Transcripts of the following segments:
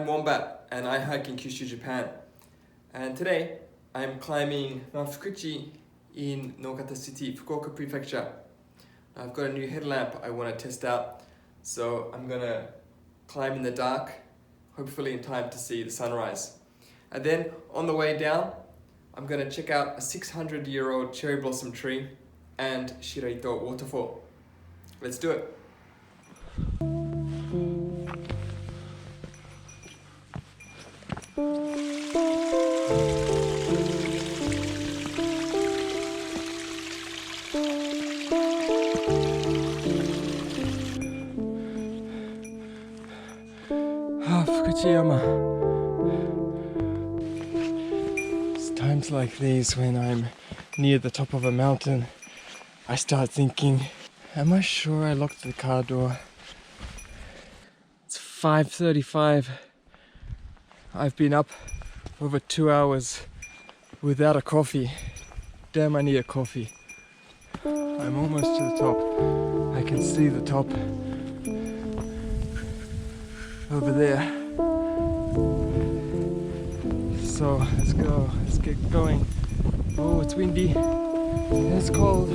I'm Wombat and I hike in Kyushu, Japan. And today I'm climbing Mount Fukuchi in Nogata City, Fukuoka prefecture. I've got a new headlamp I want to test out, so I'm gonna climb in the dark, hopefully in time to see the sunrise. And then on the way down, I'm gonna check out a 600-year-old cherry blossom tree and Shiraito waterfall. Let's do it. Fukuchiyama. It's times like these when I'm near the top of a mountain, I start thinking, am I sure I locked the car door? It's 5:35. I've been up over 2 hours without a coffee. Damn, I need a coffee. I'm almost to the top. I can see the top over there. So let's go, let's get going. Oh, it's windy and it's cold.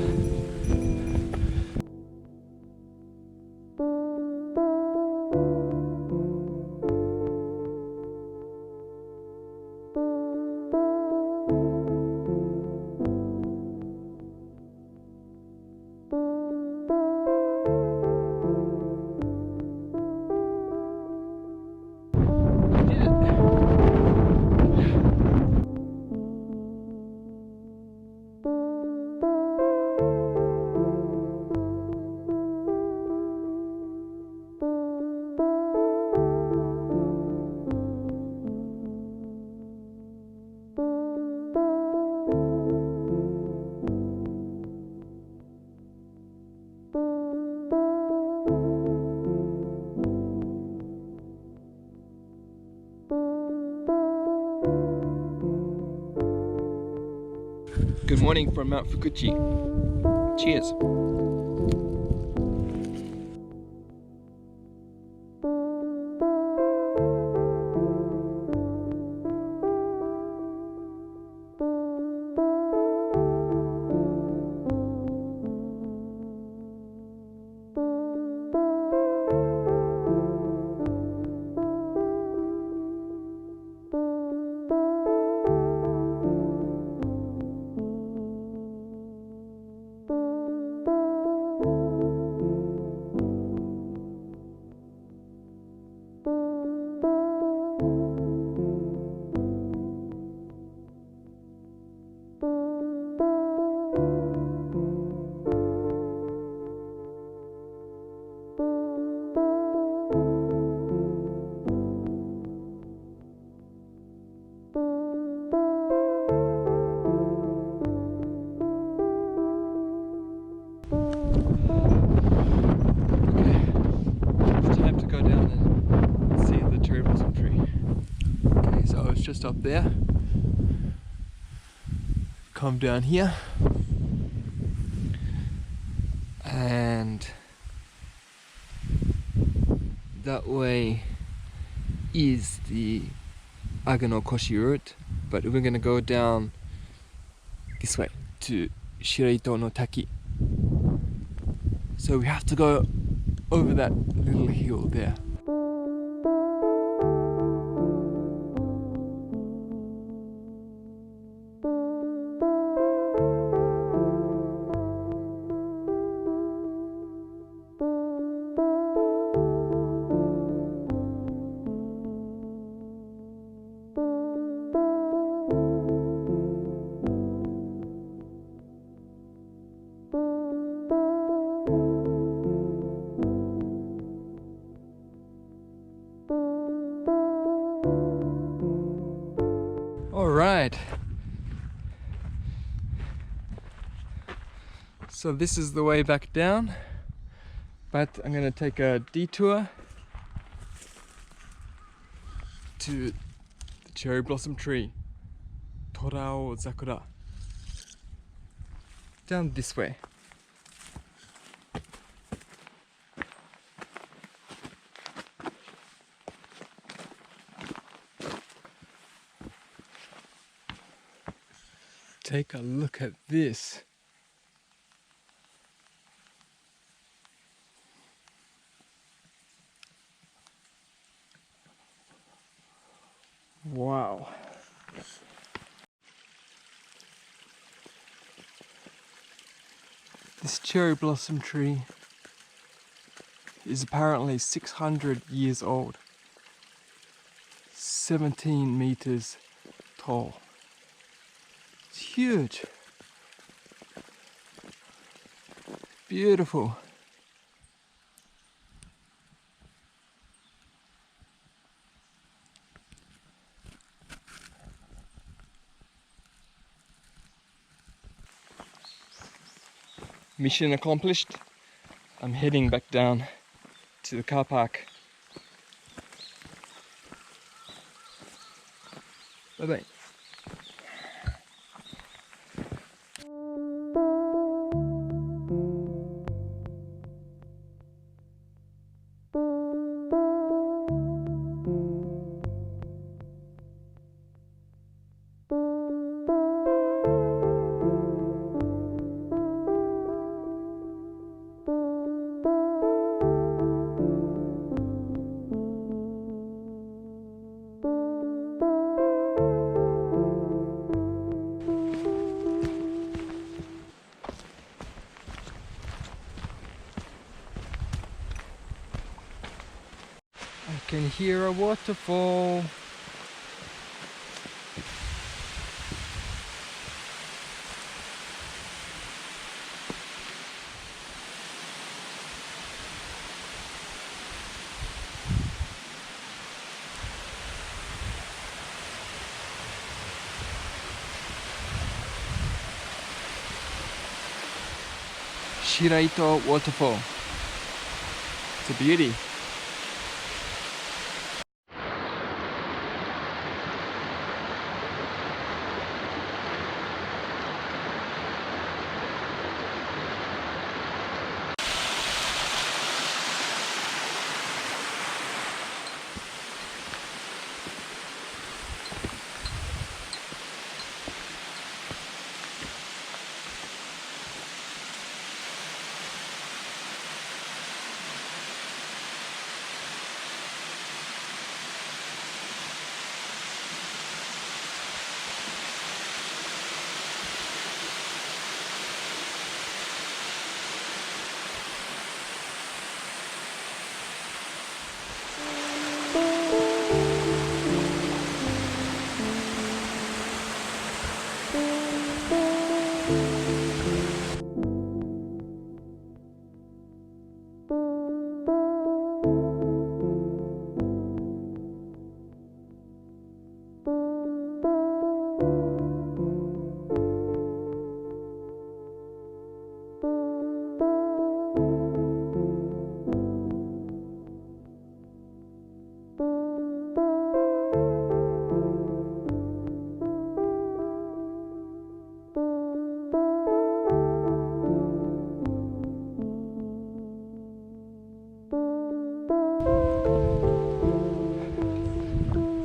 Good morning from Mount Fukuchi. Cheers. Just up there, come down here, and that way is the Aganokoshi route, but we're gonna go down this way to Shiraitotaki. So we have to go over that little hill there. Alright, so this is the way back down, but I'm gonna take a detour to the cherry blossom tree, Toraozakura, down this way. Take a look at this. Wow. This cherry blossom tree is apparently 600 years old. 17 meters tall. It's huge. Beautiful. Mission accomplished. I'm heading back down to the car park. Bye bye. I can hear a waterfall. Shiraito waterfall. It's a beauty.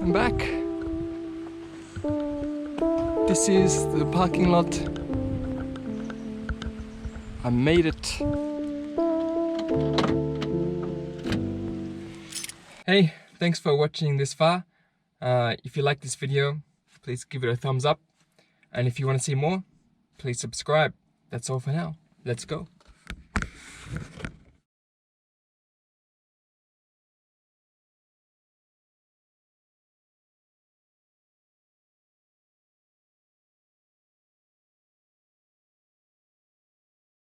I'm back. This is the parking lot. I made it. Hey, thanks for watching this far. If you like this video, please give it a thumbs up. And if you want to see more, please subscribe. That's all for now. Let's go.